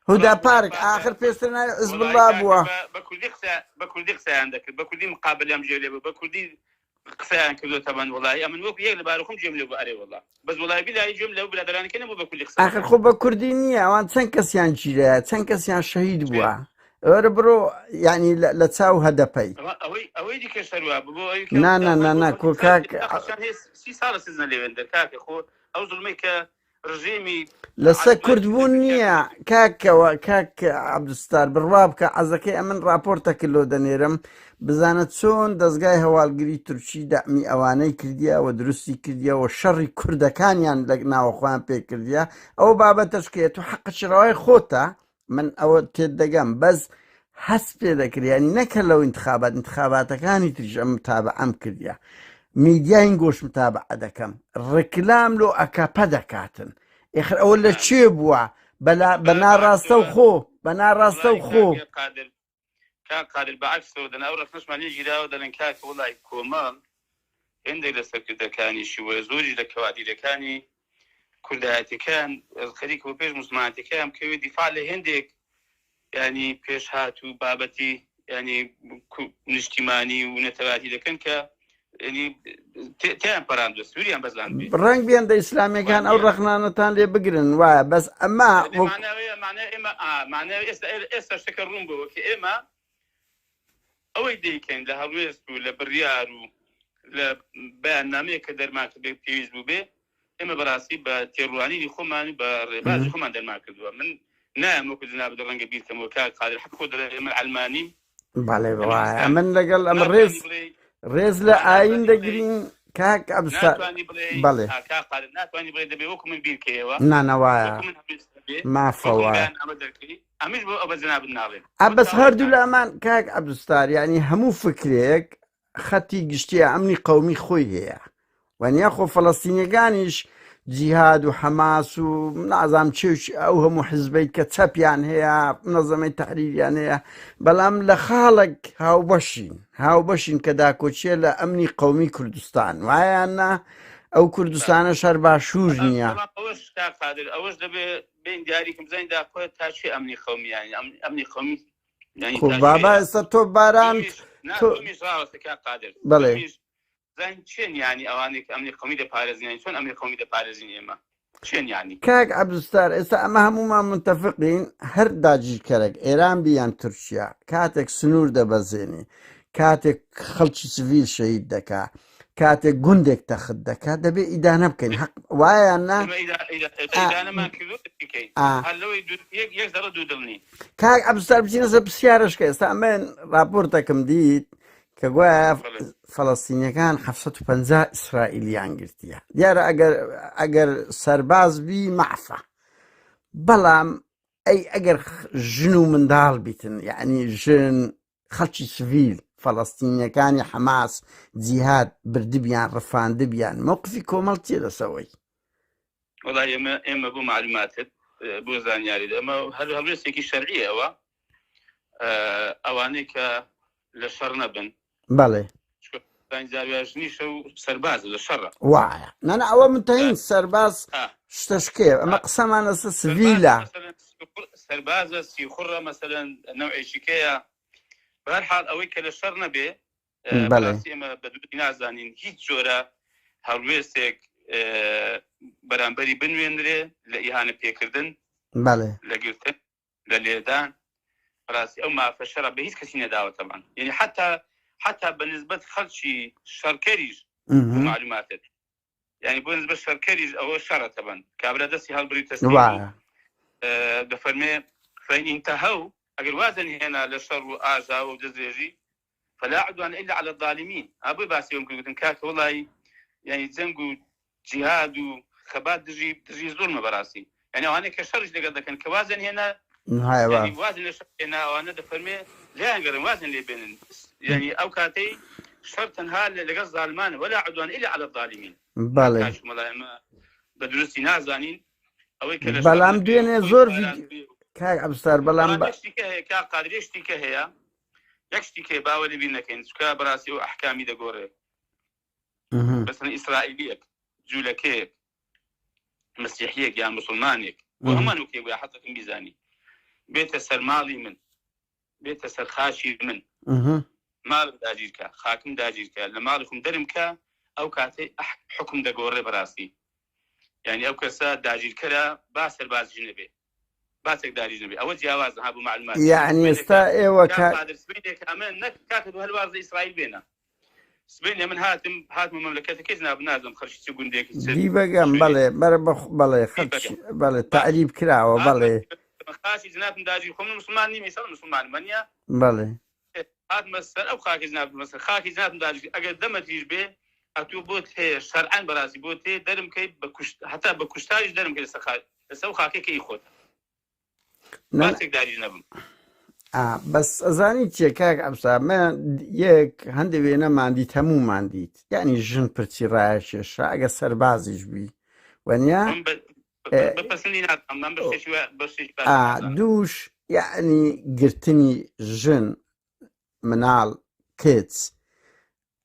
هودا پارک آخر پێشتر ناوی حزب الله بووە بە کوردی قسەیان دەکرد بە کوردی مقابلیان جێ لێ بوو بە کوردی قسەیان کردو تەبەن وڵی ئەمن وەکو یەک لە بارەخۆم جێم لێ بوو ئەرێ وەڵا بەس وڵای بیلایی جێم لەو برادرانەکە نەبوو بە کوردی قسە آخر خۆ بە کوردی نییە ئەوان چەند کەسیان گیرەیە چەند کەسیان شەهید بووە ئەوەرە بڕۆ ینی لە چاو هەدەپەی ئەوەی دیکە شەروە بۆ نا کۆکاک 30 ساڵە سزنە لێوێندەر کاکە خۆ ئەو زوڵمەی کە ڕژێمی لەسەر کوردبوون نییە کاکەوە کاک عەبدولستار بڕوا بکە عەزەکەی ئەمن راپۆرتە کلۆ دەنێرم بزانە چۆن دەستگای هەواڵگری تورکی دامی ئەوانەی کردیە و دروستی کردیە و شەڕی کوردەکانیان لە ناوەخۆیان پێ کردیە ئەو بابەتەشکێت و حەقەشڕەوەی خۆتە من ئەوە تێت دەگەم بەس هەست پێ دەکرد ینی نەکرد لەو انتخاباتەکانی تریش ئەم متابعەم کردیا میدیاین گۆش متابعە دەکەم ڕکلام لۆ ئەکاپە دەکاتن ئێخر ئەوە لە چێ بووە بە ناڕاستە و خۆ بە ناڕاستە و خۆ قادر بەعکسەوە دەنا ئەو ڕەخنەشمانی ژیراوە دەڵێن کاکە وڵای کۆمەڵ هێندێک لە سەرکردەکانیشی وە زۆری لە کەوادیرەکانی کوردایەتەکان خەریک بۆ پێش موسڵمانەتەکان کەوێ دیفاع لە هێندێک ینی پێش هاتوو بابەتی ینی نیشتیمانی و نەتەواتی دەکەن کە تیان پەراندوە سووریان بەزان ڕەنگ بێن دە ئیسلامیەکان ئەو ڕەخنانەتان لێ بگرن وایە بەس ئەمە ئێستا شتەکە ڕوون بەوە کە ئێمە ئەوەی دەیکەین لە هەڵوێست و لە بڕیار و لە بەیاننامەیە کە دەرماکرد بێ پێویست بوو بێ ئێمە بەڕاستی بە تێڕوانینی خۆمان و بە ڕێبازی خۆمان دەرمان کردووە من نایم وەکو جناب ڕەنگە بیرکەمەوە کاک قادر حەق خۆ دەڵێ ئێمە ئەلمانی بەڵێ وایە من لەگەڵ ئەمە ڕێز لە ئاین دەگرین کاک ئەبستار بەڵێ ناتوانانی بڵێ دەبێ وەکو من بیرکەوە نانەوایە مافەوە ئەمیش بۆ ئەو بە جناب ناڵێن ئەبەس هەردوو لە ئەمان کاک ئەبستار ینی هەموو فکرێک خەتی گشتیە ئەمنی قەومی خۆی هەیە وانیا خۆ فەڵەستینیەکانیش جیهاد و حەماس و نازام چێش ئەو هەموو حزبەیت کە چەپیان هەیە نەزەمەی تەحریریان هەیە بەڵام لە خاڵک هاوبەشین کە داکۆچیە لە ئەمنی قەومی کوردستان وایاننا ئەو کوردستانە شەر باشوور نییە ئەوەش دەبێ بین دیاریکەم بزانین داخۆ تا چێ ئەمنی خەومیانی ئەمنی خەومی بابا ئێستا تۆ باران بەڵێ زين چێن ینی ئەوانێک ئەمنی خەومی دەپارێزین چۆن ئەمنی خەومی دەپارێزین ئێمە چێن ینی کاک عەبدولستار ئێستا ئەمە هەمومان متتەفقین هەر داگیرکەرێک ئێران بیان تورکیا کاتێک سنوور دەبەزێنی کاتێک خەڵکی سڤیل شەهید دەکا کاتێک گوندێک تەخت دەکات دەبێ ئیدانە بکەین حەق وایە نا کاک عەبدولستار بچینە سەر پرسیارەشکە ئێستا ئەمێن راپۆرتێکم دیت کە گوایە فەڵەستینیەکان 750 ئیسرائیلیان گرتیە دیارە ئەگەر سەرباز بی مەعفە بەڵام ئەگەر ژن و منداڵ بیتن یعنی ژن خەڵکی سڤیل فەڵەستینیەکانی حەماس جیهاد بردبیان ڕفاندبیان موقفی کۆمەڵ چیە لەسەوەی وەڵای ئێمە بۆ معلوماتت بۆ زانیاری ئەمە هەڵوێستێکی شەرعیە ئەوە ئەوانەی کە لە شەڕ نەبن بەڵێ زانیاریشە و سەرباز لە شەڕە وایە نانە ئەوە متەین سەرباز شتەشکێ ئەمە قسەمان لەسە سڤیلە سەربازە سیخوڕە مەسەلەن نەوعێکیکەیە بەهەرحاڵ ئەوەی کە لە شەڕ نەبێ ئێمە بە دووری نازانین هیچ جۆرە هەڵوێستێک بەرامبەری بنوێنرێ لە ئیهانە پێکردن لە گرتن لە لێدان ڕاستی ئەو مافە شەڕە بە هیچ کەسی نەداوەتەمان یعنی حتا بەنسبەت خەڵکی شەڕکەریش معلوماتت یعنی بۆ نسبەت شەڕکەریش ئەوە شەڕە تەبەن کابرا دەستی هەڵبڕی دەفەرمێ فەین ئینتەهەو ئەگەر وازن هێنا لە شەڕ و ئاژا و دەستێژی فلا عدوان إلا على الظالمين ئابووی باسیەوەم کردن کاکە وڵی یعنی جەنگ و جیهاد و خەبات دژی زۆرمە بەڕاستی یعنی ئەوانەیە کە شەڕش لەگەڵ دەکەن کە وازن هێنا وازن لە شەڕ هێنا ئەوانە دەفەرمێ لیان گەڕن وازن لێ بێنن یعنی ئەو کاتەی شەڕ تەنها لەگەڵ زاڵمانە ولا عدوان إلا على الظالمين بەڵێ بە درستی نازانین ئەوەی کە بەڵام دوێنێ زۆر کاک عەبدولستار بەڵام قادرێشتی کە هەیە یەک شتی کێ باوە لێ بیر نەکەین چکە بەڕاستی و ئەحکامی دەگۆڕێ بەسن ئیسرائیلیەک جوولەکەیەک مەسیحیەک یان مسلمانێک بۆ هەمان وکێ بووە حەزەکەم بیزانی بێتە سەر ماڵی من بێتە سەر خاشی من ماڵم داگیرکە خاکم داگیرکە لە ماڵی خۆم دەرم کە ئەو کاتەی حکم دەگۆڕێ بەڕاستی یعنی ئەو کەسە داگیرکەرە با سەربازی نەبێ باسێک داریژ نەبێ ئەوە جیاوازە هەبوو معلومات یعنی ئێستا ئێوە ئەمە نەک کاتە هەلوازە ئیسرائیل بێنە سبەی من هاتم مەملەکەتەکەی جناب نازم خەرشی گوندێکی دی بەگەم بەڵێ بەڵێ بەڵێ تعریب کراوە بەڵێ خاشی جنابم داگیر خۆم مسلمان نیم ئێستا مسلمان منە بەڵێ هاتمە سەر ئەو خاکی جناب مەسەر خاکی جنابم داگیر ئەگەر دەمەتیش بێ ئەتوو بۆت هەیە شەرعەن بەڕاستی بۆت هەیە دەرم کەی هەتا بە کوشتاریش دەرم کە لەسەر خاکێکی خۆت باسێک داریژ نەبم بەس ئەزانی چیە کاک عەبسا یەک هەندێک وێنەمان دیت هەموومان دیت یعنی ژن پرچی ڕایە کێشا ئەگە سەربازیش بووی وەنیا دووش یعنی گرتنی ژن مناڵ کچ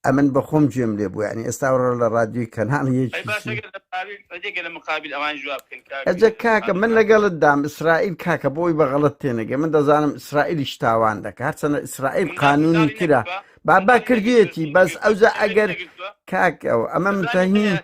ئەمن بە خۆم گوێم لێ بوو یعنی ئێستا ڕۆ لە ڕادیۆی کەناڵ ئەجە کاکە من لەگەڵت دام ئیسرائیل کاکە بۆی بەغەڵت تێنەگە من دەزانم ئیسرائیلیش تاوان دەکە هەرچەنە ئیسرائیل قانونی کرا بابا کردوێتی بەس ئەوزە ئەگەر کاکەوە ئەمە متەهین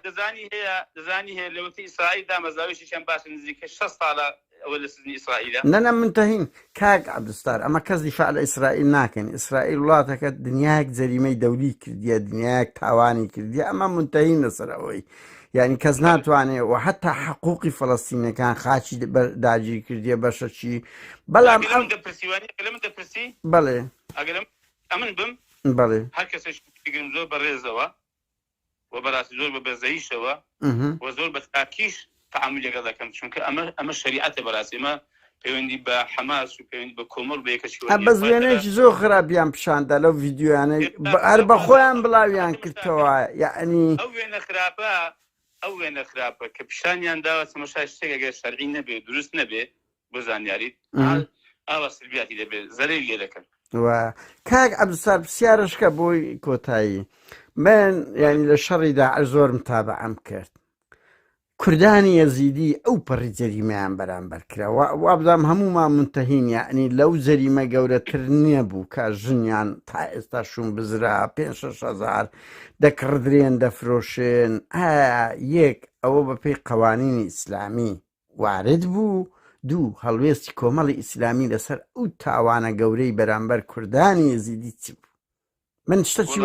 دەزانی هەیە لەوەتی ئیسرائیل دامەزراویشیان باش نزیکە 6 ساڵە ئەوە لە سزنی ئیسرائیلە نەنە منتەهین کاک عەبدولستار ئەمە کەس دیفاع لە ئیسرائیل ناکەن ئیسرائیل وڵاتەکە دنیایەک جەریمەی دەوری کردیە دنیایەک تاوانی کردیە ئەمە منتەهین لەسەر ئەوەی یعنی کەس ناتوانێت و حتا حقوقی فەڵەستینەکان خاچی داگیر کردیە بەشەکی بەڵام بەڵێ ئەمن بم بەڵێ هەر کەسێکگرم زۆر بەڕێزەوە و بەڕاستی زۆر بە بەزەیشەوە و زۆر بە تاکیش تعامل لەگەڵ دەکەم چونکە ئەمە شەریعەتە بەڕاستی ئەمە پەیوەندی بە حەماس و پەیوەندی بە کۆمەڵ بە یەکەشی بەس وێنەیەکی زۆر خراپیان پیشاندا لەو ڤیدیۆیانەی هەر بە خۆیان بڵاویان کردەوە یعنی ئەو وێنە خراپە کە پیشانیان داوە تەماشای شتێک ئەگەر شەرعی نەبێ دروست نەبێ بۆ زانیاریت ئاوا سلبیاتی دەبێت زەرەری لێ دەکەن کاک عەبدولستار پرسیارشکە بۆی کۆتایی من ینی لە شەڕی داعش زۆر متابعەم کرد کوردانی یەزیدی ئەو پەڕی جەریمەیان بەرامبەر کراوە وابزانام هەموومان منتەهین یعنی لەو جەریمە گەورەتر نییەبوو کە ژنیان تا ئێستا شوم بزرا 5,000 دەکڕدرێن دەفرۆشن یەک ئەوە بەپێی قەوانینی ئیسلامی وارد بوو دوو هەڵوێستی کۆمەڵی ئیسلامی لەسەر ئەو تاوانە گەورەی بەرامبەر کوردانی یەزیدی چ بوو من شتەچی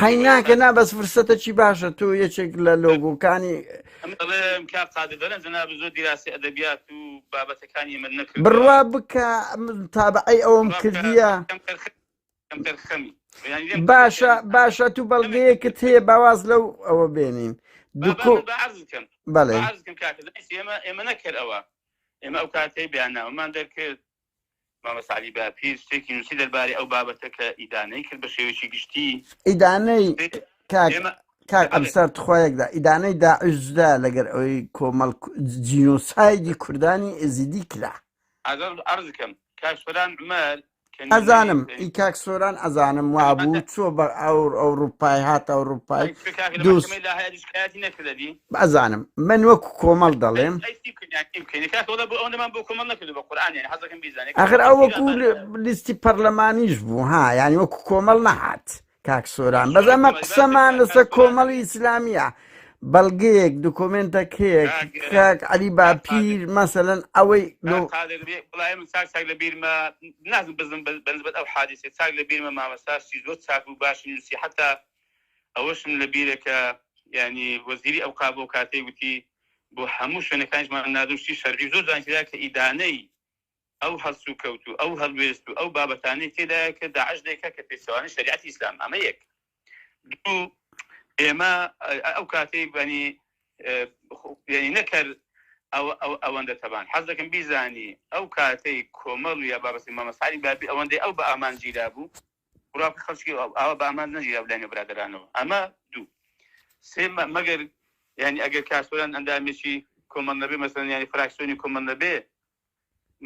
قەی ناکە نا بەس فرسەتەکی باشە تۆ یەکێک لە لۆگۆکانی بڕوا بکە تابعەی ئەوم کردیە باشە تو بەڵگەیەکت هەیە باواز لەو ئەوە بێنین بەڵێ ئێمە نەکرد ئێمە ئەو کاتەی بیانناوەمان دەرکرد مامەساعلی باپیر شتێکی نووسی دەربارەی ئەو بابەتە کە ئیدانەی کرد بە شێوەیەکی گشتی ئیدانەی کاک عەبدولستار توخوایەکدا ئیدانەی داعشدا لەگەر ئەوەی کۆمەڵ جینۆسایدی کوردانی ئێزیدی کرا عەرز دەکەم کاک سۆران عومەر ئەزانم ئی کاک سۆران ئەزانم وابوو چۆ بە ئەوروپای هاتە ئەوروپای ئەزانم من وەکو کۆمەڵ دەڵێم ئەخر ئەو وەکو لیستی پەرلەمانیش بوو ها یعنی وەکو کۆمەڵ نەهات کاک سۆران بەس ئەمە قسەمان لەسەر کۆمەڵی ئیسلامیە بەڵگەیەک دوکۆمنتێک هەیە کاک عەلی باپیر مەسەلەن ئەوەی بڵای من چاک لە بیرمە نازم بزم بەنسبەت ئەو حادیسێ چاک لە بیرمە مامەساشی زۆر چاک و باشی نووسی حتا ئەوەشم لە بیرەکە ینی وەزیری ئەو قابۆ کاتەی وتی بۆ هەموو شوێنەکانیشمان نادوشتی شەرعی زۆر جانکرا کە ئیدانەی ئەو هەڵسو کەوت و ئەو هەڵوێست و ئەو بابەتانەی تێدایە کە داعش دەیکا کە پێچەوانەی شەریعەتی ئیسلام ئەمە یەک دوو ئێمە ئەو کاتەی بەنی ینی نەکرد ئەوەندە تەبان حەز دەکەم بیزانی ئەو کاتەی کۆمەڵ یا بابەتی مامەساعلی بابی ئەوەندەی ئەو بە ئامان گیرا بوو ڕاکە خەڵکی ئەوە بە ئامان نەگیرا بلایەنە برادرانەوە ئەمە دوو سێ مەگەر ینی ئەگەر کاسۆران ئەندامێکی کۆمەڵ نەبێ مەسەلەن ینی فراکسیۆنی کۆمەڵ نەبێ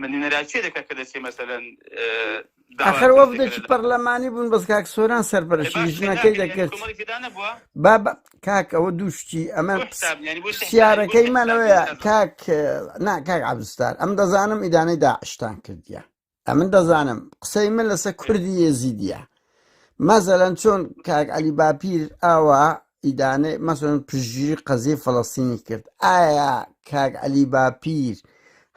منیێنەراچێ دەکات کە دەچێ مەسەلەن ئەخر وەفدێکی پەرلەمانی بوون بەس کاک سۆران سەرپەرشتی ژنەکەی دەکرد بابا کاک ئەوە دووشتی ئەمە پرسیارەکەیمانەوەیە کاک عەبدولستار ئەم دەزانم ئیدانەی داعشتان کردیە ئەمن دەزانم قسەی من لەسەر کوردی یەزیدیە مەسەلەن چۆن کاک عەلی باپیر ئاوا ئیدانەی مەسەلەن پشتگیری قەزیەی فەڵەستینی کرد ئایا کاک عەلی باپیر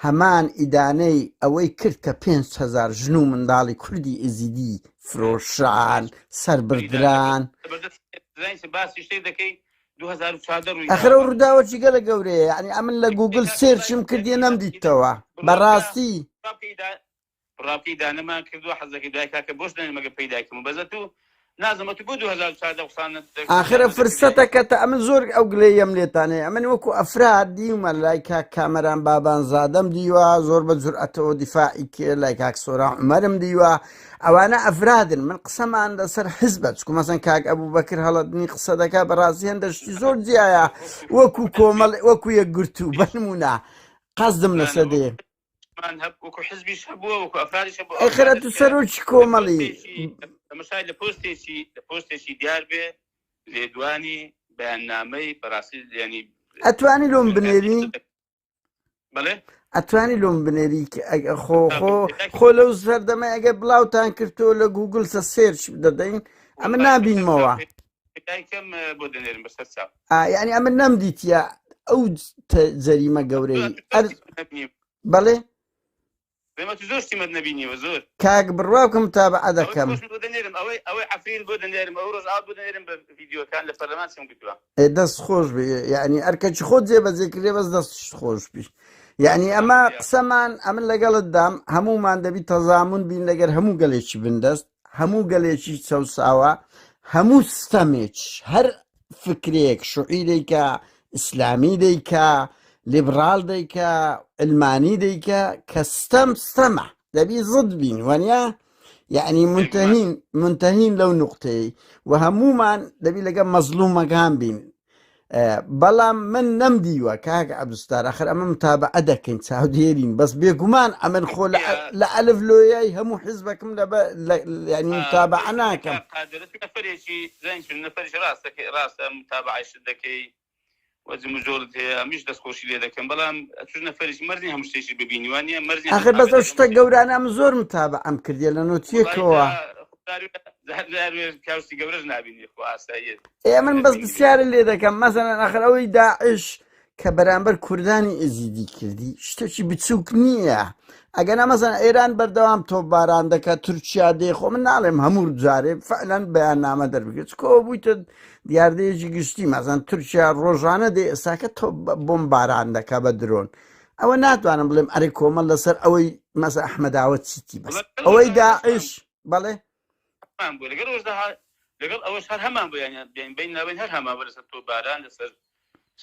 هەمان ئیدانەی ئەوەی کرد کە 5,000 ژن و منداڵی کوردی ئێزیدی فرۆشان سەربردران ئەخرە و ڕووداوەکی گەلە گەورەیە یعنی ئەمن لە گوگل سێرچم کردیە نەمدیتەوە بەڕاستی ڕاپی دانەمان کردووە حەزەکەی دایکا کە بۆش دەنێ مەگە پەیداکەم و بەزەت و نازمەتی بۆ 2014 قسانە آخرە فرسەتەکە تا ئەمن زۆر ئەو گلەیەم لێتانەیە ئەمن وەکو ئەفراد دیومە لای کاک کامەران بابانزادەم دیوە زۆر بە جورئەتەوە دیفاعی کرد لای کاک سۆران عومەرم دیوە ئەوانە ئەفرادن من قسەمان لەسەر حزبە چکو مەسەن کاک ئەبوو بەکر هەڵەتنی قسە دەکا بەڕاستی هەندەشتی زۆر جیایە وەکو کۆمەڵ وەکو یەک گرتوو بەنمونە قەزدم لەسە دێ وەکو حزبیش هەبووە وەکو ئەفرادیش هەبووە ئەخرە تو سەرۆکی کۆمەڵی مەسای لە پۆستێکی دیار بێ لێدوانی بەیاننامەی بەڕاستی ینی ئەتوانی لۆم بنێری بەڵێ ئەتوانی لۆم بنێری خۆ لەو سەردەمای ئەگە بڵاوتان کردەوە لە گوگل سە سێرچ دەدەین ئەمە نابینمەوە کەم بۆ دەنێرم بەسەر چاو یعنی ئەمە نەمدیتە ئەو جەریمە گەورەی بەڵێ زۆر شتیمەت نەبینیوە زۆر کاک بڕوا بکەم تابعە دەکەم ئەوەی عەفرین بۆ دەنێرم ئەو ڕۆژ ئاو بۆ دەنێرم بە ڤیدیۆکان لە پەرلەمان چۆن کردووە دەست خۆش بێ یعنی ئەرکەچی خۆت جێبەجێ کردێ بەس دەست خۆش بی یعنی ئەمە قسەمان ئەمن لەگەڵت دام هەمومان دەبی تەزامون بین لەگەر هەموو گەلێکی بندەست هەموو گەلێکی چەوساوە هەموو ستەمێک هەر فکرێک شوعیرێکە ئیسلامی دەیکە لیبرال دەیکە ئەلمانی دەیکە کە ستەمە دەبی زد بین وەنیا یعنی منتهین لەو نوقتەی و هەمومان دەبی لەگە مەزلومەکان بین بەڵام من نەمدیوە کاک عەبدولستار ئەخر ئەمە متابعە دەکەین چاودێرین بەس بێگومان ئەمن خۆ لە ئەلف لۆیای هەموو حیزبەکەم ینی متابعە ناکەم نەفەریش ڕاستە متابعەش دەکەی وەزم زۆرت هەیە ئەمیش دەستخۆشی لێ دەکەم بەڵام توش نەفەریش مەرزی هەموو شتێکی ببینی وانە مەرزی ئەخر بەس ئەو شتە گەورانە ئەم زۆر متابعەم کردێ لە نۆتیەکەوە کاوسی گەورەش نبینی خۆ ئاساییت من بەس بسیارە لێ دەکەم مەسەلەن ئەخر ئەوەی داعش کە بەرامبەر کوردانی ئەزیدی کردی شتێکی بچووک نییە ئەگەنا مەسەن ئێران بەردەوام تۆپباران دەکات تورکیا دێخۆ من ناڵێم هەموو جارێ فعلەن بەیاننامە دەربکرد کۆ بوویتە دیاردەیەکی گشتی مەسەن تورکیا ڕۆژانە دێ ئێستاکە تۆ بۆمباران دەکا بە درۆن ئەوە ناتوانم بڵێم ئەرێ کۆمەڵ لەسەر ئەوەی مەسە ئەحمەداوە چیتی بەس ئەوەی داعش بەڵێ لەگەڵ ئەوەش هەر هەمان بۆ بین ناوین هەر هەمان بە لەسەر تۆپباران لەسەر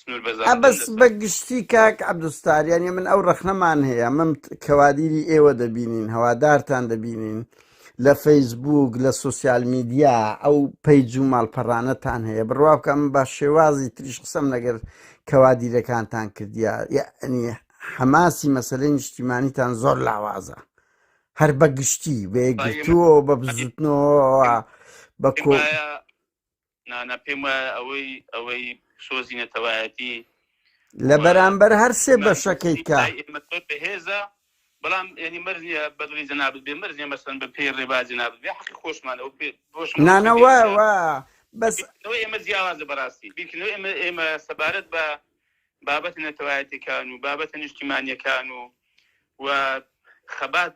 سنوور بەزار بەس بەگشتی کاک عەبدولستار یعنی من ئەو ڕەخنەمان هەیە من کەوادیری ئێوە دەبینین هەوادارتان دەبینین لە فەیسبوک لە سوسیال میدیا ئەو پەیج و ماڵپەڕانەتان هەیە بڕوا بکەم بە شێوازی تریش قسەم لەگەر کەوادیرەکانتان کردیا یعنی حەماسی مەسەلەی نیشتیمانیتان زۆر لاوازە هەر بەگشتی بەیەکگرتووە بە بزوتنەوە بە کۆ نانە پێم ئەوەی سۆزی نەتەوایەتی لە بەرامبەر هەر سێ بەشەکەی کا بەهێزە بەڵام ینی مەرزیە بەدڵی جەنابەت بێ مەرزیە مەسەن بە پێی ڕێبازی نابێت بێ حەقی خۆشمانەوە نانەوە بەس ئێمە جیاوازە بەڕاستی بیرکردنەوەی ئێمە سەبارەت بە بابەتە نەتەوایەتیەکان و بابەتە نیشتیمانیەکان و خەبات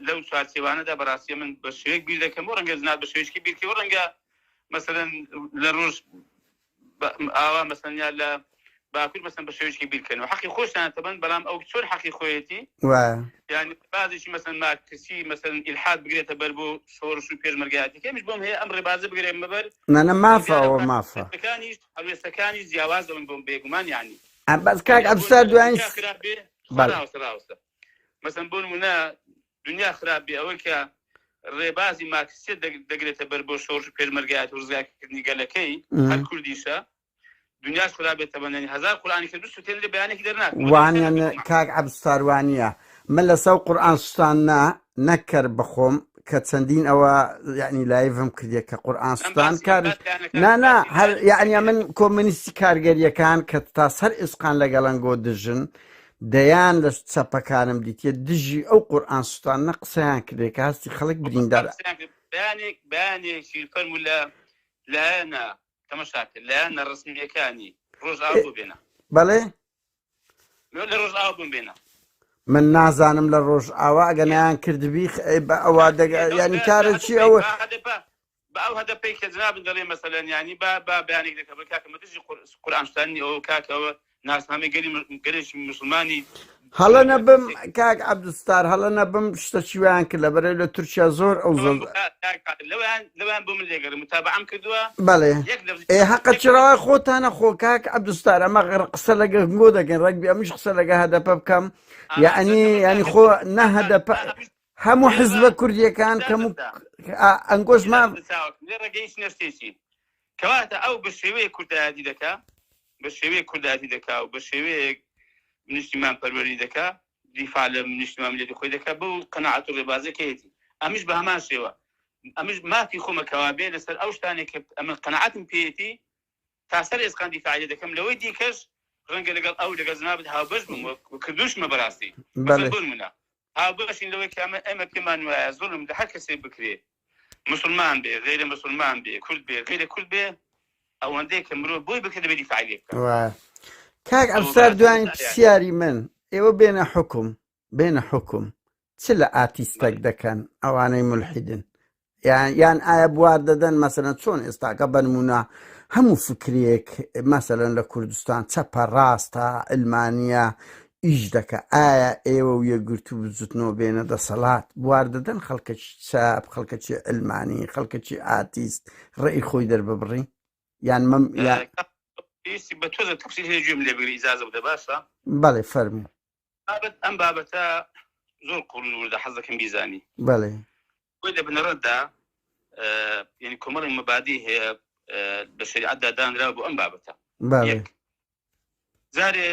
لەو چوارچێوانەدا بەڕاستی من بە شوەیەک بیر دەکەم و ڕەنگە زنات بە شوێشکی بیرکەوە ڕەنگە مەسەلەن لە ڕۆژ ئاوا مەسەنیا لە باکوور مەسەن بە شوێشکی بیرکەن و حەقی خۆشتان تەبەن بەڵام ئەو چۆن حەقی خۆیەتی یعنی بازێکی مەسەن مارکسی مەسەن ئیلحاد بگرێتە بەر بۆ شۆڕش و پێشمەرگایەتی کەمیش بۆم هەیە ئەم ڕێبازە بگرێ مەبەر نانە مافەوە مافە هەڵوێستەکانی جیاواز دەڵن بۆم بێگومان یعنی بەس کاک عەبدولستار دوایین مەسەن بۆ نمونە دنیا خراپ بێ ئەوەی کە ڕێبازی مارکسیت دەگرێتە بەر بۆ شۆڕش و پێشمەرگایەتی و ڕزگارکردنی گەلەکەی هەر کوردیشە دنیاش خراپ بێتە بەندێنی هەزار قورئانی کە دوو سوتێن لێ بەیانێکی دەرناکەن وانیان کاک عەبدولستار وانیە من لەسەر قورئان سوتاننا نەکرد بخۆم کە چەندین ئەوە یعنی لایڤم کردێ کە قورئان سوتان کار نانا هەر یعنی من کۆمونیستی کارگەریەکان کە تا سەر ئیسقان لەگەڵەنگۆ دژن دەیان لە چەپەکانم دیتە دژی ئەو قورئان سوتانە قسەیان کردێ کە هەستی خەڵک بریندار بەیانێکی فەرموو لایەنە تەماشاکرد لایەنە ڕسمییەکانی ڕۆژ ئاو ببێنە بەڵێ لە ڕۆژ ئاو ببێنە من نازانم لە ڕۆژ ئاوا ئەگەنیان کردبی بە ئەوە ینی کارێکی ئەوە بە ئەو هەدەپەی کە جنابن دەڵێ مەسەلەن ینی با بەیانێک دەکە بە کاکە مەدژی قورئان سوتانی ئەوە کاکەوە ناسنامەی گەلێکی موسڵمانی هەڵە نەبم کاک عەبدولستار هەڵە نەبم شتە چیویان کرد لەبەرەوەی لە تورکیا زۆر ئەو لەوان بۆ من لێگەڕ متابعەم کردووە بەڵێ حەقە چراوە خۆتانە خۆ کاک عەبدولستار ئەمە قسە لەگە گۆ دەکەن ڕەگبی ئەمیش قسە لەگە هەدەپە بکەم یعنی خۆ نە هەدەپە هەموو حزبە کوردیەکان کەم ئەنگۆش ما ڕێگەی نەشتێکی کەواتە ئەو بە شێوەیە کوردایەتی دەکا بە شێوەیە کوردایەتی دەکا و بە شێوەیەک نیشتیمان پەروەری دەکا دیفاع لە نیشتیمان ملیەتی خۆی دەکا بەو قەناعەت و ڕێبازەکەیەتی ئەمیش بە هەمان شێوە ئەمیش مافی خۆمەکەوا بێ لەسەر ئەو شتانێک کە ئەمە قەناعەتم پێیەتی تا سەر ئێسقان دیفاعیە دەکەم لەوەی دیکەش ڕەنگە لەگەڵ ئەو لەگەڵ جەنابەت هاوبەش بووم و کردوشمە بەڕاستی بۆنمونە هاوبەشین لەوەی کە ئێمە پێمان وایە زۆرم لە هەر کەسێک بکرێ مسلمان بێ غیرە مسلمان بێ کورد بێ غیرە کورد بێ ئەوەندەیە کە مرۆڤ بۆی بکرێت دەبێت دیفاعی لێ بکات کاک عەبدولستار دوایین پرسیاری من ئێوە بێنە حکم چ لە ئاتیستەک دەکەن ئەوانەی مولحیدن یان ئایا بوار دەدەن مەسەلەن چۆن ئێستاکە بنمونە هەموو فکرێک مەسەلەن لە کوردستان چەپە ڕاستە ئەلمانیا ئیش دەکە ئایا ئێوە و یەکگرتو بزوتنەوە بێنە دەسەڵات بوار دەدەن خەڵکەکی چاپ خەڵکەکی ئەلمانی خەڵکەکی ئاتیست ڕێی خۆی دەرببڕی یان بە تۆ تەفسیل هێژم لێبگری ئیجازە بدە باشە بەڵێ فەرموو ئەم بابەتە زۆر قوڵ وردە حەز دەکەم بیزانی بەڵێ بۆی لە بنەڕەتدا یعنی کۆمەڵی مەبادی هەیە بە شریعەتدا دانراوە بۆ ئەم بابەتە جارێ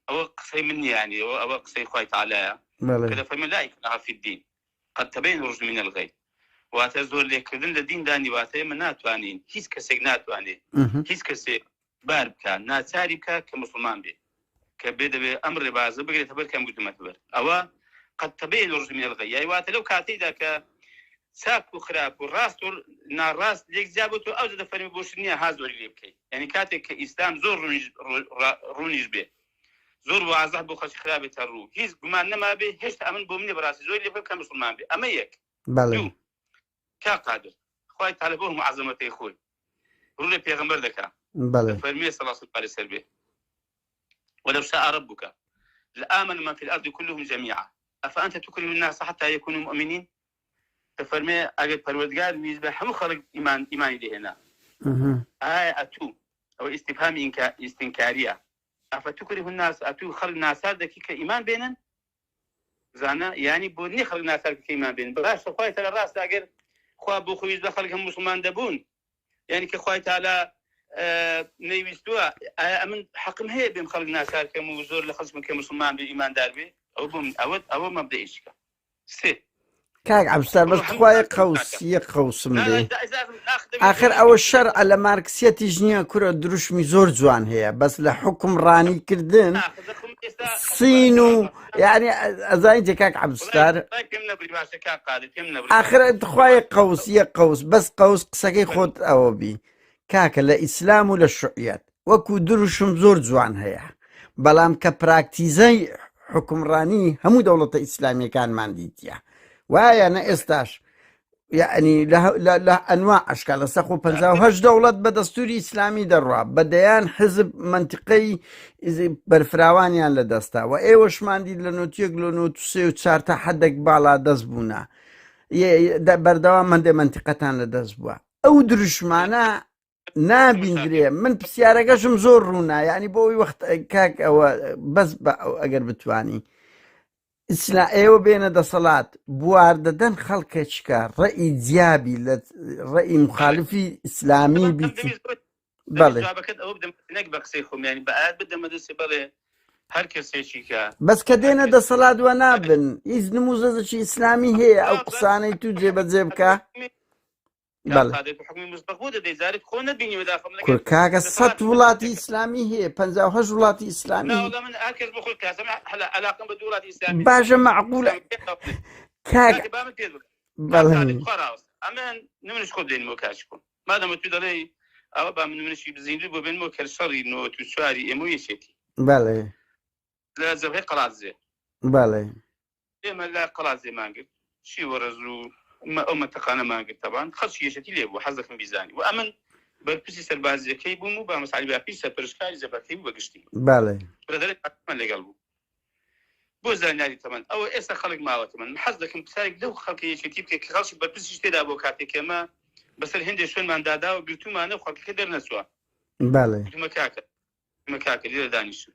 ئەوە قسەی من یانی ئەوە قسەی خوای تەعالایە کە دەفەرمێ لا ئیکراها فی الدین قد تبین الرشد من الغی واتە زۆر لێکردن لە دیندانی واتە ئێمە ناتوانین هیچ کەسێک ناتوانێت هیچ کەسێک بار بکە ناچاری بکە کە مسلمان بێ کە بێ دەبێ ئەم ڕێبازە بگرێتە بەر کەم گوتمەتە بەر ئەوە قد تبين الرشد من الغي يعني واتە لەو کاتەیدا کە چاک و خراپ و ڕاست و ناڕاست لێک جابێت و ئەو دەفەرمی بۆ شت نییە ها زۆری لێ بکەیت یعنی کاتێک کە ئیسلام زۆر ڕوونیش بێ زۆر وازەح بۆ خەڵکی خراپێتە ڕوو هیچ گومان نەما بێ هێشتا ئەمن بۆ منێ بەڕاستی زۆر لێ بکە مسلمان بێ ئەمە یەک دوو کا قادر خوای تەعالا بۆ هەموو عەزەمەتەی خۆی ڕوو لە پێغەمبەر دەکا فەرمیێ صلی الله عليه وسلم ولو شاء ربك لآمن من في الأرض كلهم جميعا أفأنت تكرم الناس حتى يكونوا مؤمنين تفرمي أجد پروردگار نسبة هم خلق إيمان لهنا أتو أو استفهام استنكارية أفتكره الناس أتو خلق ناس هذا كي إيمان بينن زانا يعني بوني خلق ناس هذا كي إيمان بينن بلاش خواهي تعالى الراس أجر خواه بو خويز بخلقهم مسلمان دبون يعني كخواهي تعالى نەیویستووە ئەمن حەقم هەیە بێم خەڵک ناکارکەم و زۆر لە خەڵکم کە مسلمان بێ ئیماندار بێ ئەوە مەبدەئیشکە سێ کاک عەبدولستار بەس خوای قەوس قەوسم لێ ئاخر ئەوە شەرعە لە مارکسیەتیش نییە کورە دروشمی زۆر جوان هەیە بەس لە حکم ڕانیکردن سین و یعنی ئەزانیت کاک عەبدولستار ئاخر خوای قەوس بەس قەوس قسەکەی خۆت ئەوە بی کاکە لە ئیسلام و لە شوعیەت وەکو دروشم زۆر جوان هەیە بەڵام کە پراکتیزەی حکمڕانی هەموو دەوڵەتە ئیسلامیەکانمان دیتیە وایە نە ئێستاش یعنی لە ئەنواع ئەشکال لە 158 دەوڵەت بە دەستوری ئیسلامی دەڕوا بەدەیان حزب منتیقەی بەرفراوانیان لە دەستا و ئێوەشمان دیت لە نۆتیەک لە 93 و 4 تا حەدێک باڵا دەست بوونە بەردەوام هەندێک منتیقەتان لە دەست بووە ئەو دروشمانە نابیندرێ من پرسیارەکەشم زۆر ڕوونا یعنی بۆی وەخت کاک ئەوە بەس بە ئەگەر بتوانی ئێوە بێنە دەسەڵات بوار دەدەن خەڵکێکە ڕێی جیابی لە ڕێی مخالفی ئیسلامی بیت بەڵێ بە قسەی خۆمیانی بەئات بدەمە دەسێ بەڵێ هەر کەسێکی کە بەس کە دێنە دەسەڵات وە نابن هیچ نموزەزەکی ئیسلامی هەیە ئەو قسانەی تو جێبەجێ بکە کاکە 100 وڵاتی ئیسلامی هەیە 58 وڵاتی ئیسلامی باشە معقولە نمونش خۆ دێنەوە کاش بوون مادەمە تو دەڵێ ئەوە با من منشی بزیندوی بۆ بێنەوە کە شەڕی 94 ئێمە یەکێتی بەڵێ لە زەبهەی قەڵاتزێ بەڵێ ئێمە لە قەڵاتزێمان کرد شی وەرەز و ئەو منتەقانەمان کرد تەبان خەڵکی یەشەتی لێ بوو حەز دەکەم بیزانی و ئەمن بەرپرسی سەربازیەکەی بووم و با مەسعەلی باپیر سەرپەرشتکاری زەبەکەی بوو بەگشتی بەڵێ برەدەرێک من لەگەڵ بوو بۆ زانیاری تەمەند ئەوە ئێستا خەڵک ماوە تەمەند حەز دەکەم پرسیارێک لەو خەڵکی یەکێتی بکە کە خەڵکی بەرپرسیش تێدا بۆ کاتێک ئێمە بەسەر هێندێک شوێنمان داداوە گرتومانە و خەڵکەکە دەرنەچووە گرتومە کاکە لێرە دانیشتون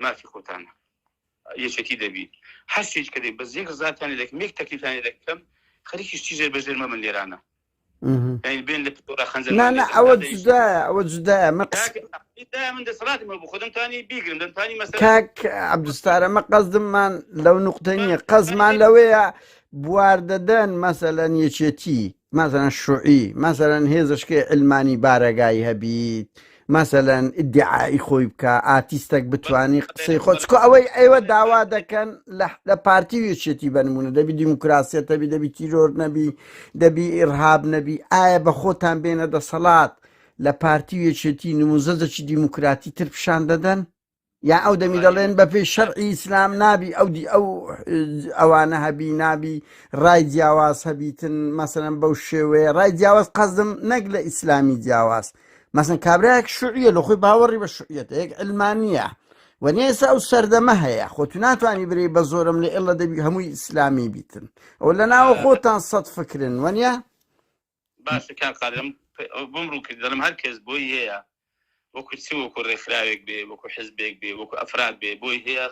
مافی خۆتانە یەکێتی دەبی هەر شتێک کە دەی بەس یەک ڕزاتانی دەکەم یەک تەکلیفانی دەکەم خەریکیشتی ژێر بەژێر مەمن لێرانە بێن لە پتۆرە خەنجەر ئەوە جودایە ئەوە جودایە من دەسەڵاتمە بۆ خۆدەمتانی بیگرم دەمتانی مەسەلا کاک عەبدولستار ئەمە قەزدممان لەو نوقتە نییە قەزمان لەوەیە بواردەدەن مەسەلەن یەکێتی مەسەلەن شوعی مەسەلەن هێزشکێ علمانی بارەگای هەبیت مەسەلەن ئیدعای خۆی بکە ئاتیستێک بتوانی قسەی خۆ چکۆ ئەوەی ئێوە داوا دەکەن لە پارتی یەکێتی بنمونە دەبی دیموکراسیەت دەبی دەبی تیرۆر نەبی دەبی ئیرهاب نەبی ئایا بە خۆتان بێنە دەسەڵات لە پارتی یەکێتی نموزەجێکی دیموکراتی تر پیشان دەدەن یا ئەو دەمی دەڵێن بە پێی شەرعی ئیسلام نابی ئەوانە هەبی نابی ڕای جیاواز هەبیتن مەسەلەن بەو شێوەیە ڕای جیاواز قەزم نەک لە ئیسلامی جیاواز مەسەن کابراایەک شوعیە لە خۆی باوەڕی بە شوعیەتە یەک علمانیە وەنێ ئێستا ئەو سەردەمە هەیە خۆ تو ناتوانانی برێ بە زۆرم لێ ئێڵە دەبی هەمووی ئیسلامی بیتن ئەو لە ناوە خۆتان سەد فکرن وەنیە باشە کاک قادرم بمڕوو کرد دەڵم هەر کەس بۆی هەیە وەکو چی وەکو ڕێکخراوێک بێ وەکو حزبێک بێ وەکو ئەفراد بێ بۆی هەیە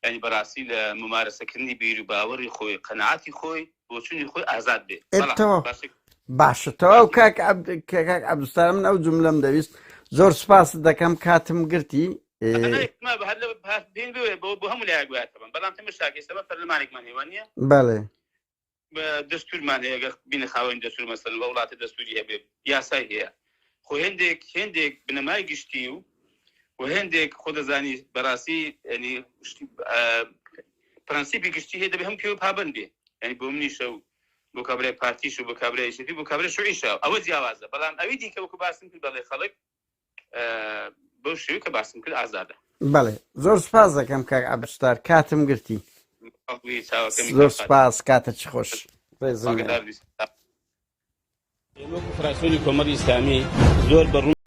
ینی بەڕاستی لە ممارەسەکردنی بیر و باوەڕی خۆی قەنەعاتی خۆی بۆچوونی خۆی ئازاد بێ باشەتەوە و کاک عەبدولستار من ئەو جوملەم دەویست زۆر سوپاست دەکەم کاتم گرتی بۆ هەموو لای گویاتەوە بەڵام تەمەشاک ئێستا پەرلەمانێکمان هێوان نییە بەڵێ دەستورمان هەیە بینە خاوەن دەستور مەسەلەن بە وڵاتی دەستوری هەبێ یاسای هەیە خۆ هێندێک بنەمای گشتی و هێندێک خۆ دەزانی بەڕاستی ینی پرەنسیپی گشتی هەیە دەبێ هەم پێوە پابەند بێ ینی بۆ منیشە و بۆ کابرای پارتیش و بۆ کابرای یەکێتی بۆ کابرای شوعیشە ئەوە جیاوازە بەڵام ئەوەی دیکە وەکو باسم کرد بەڵێ خەڵک بەو شێوەیە کە باسم کرد ئازادە بەڵێ زۆر سوپاس دەکەم کاک عەبدولستار کاتم گرتی زۆر سوپاس کاتە چ خۆش فراکسیۆنی کۆمەڵی ئیسلامی زۆر بەڕوو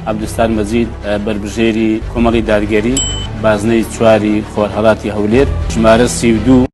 عەبدولستار مەجید بەربژێری کۆمەڵی دادگەری بازنەی چواری خۆرهەڵاتی هەولێر ژمارە 32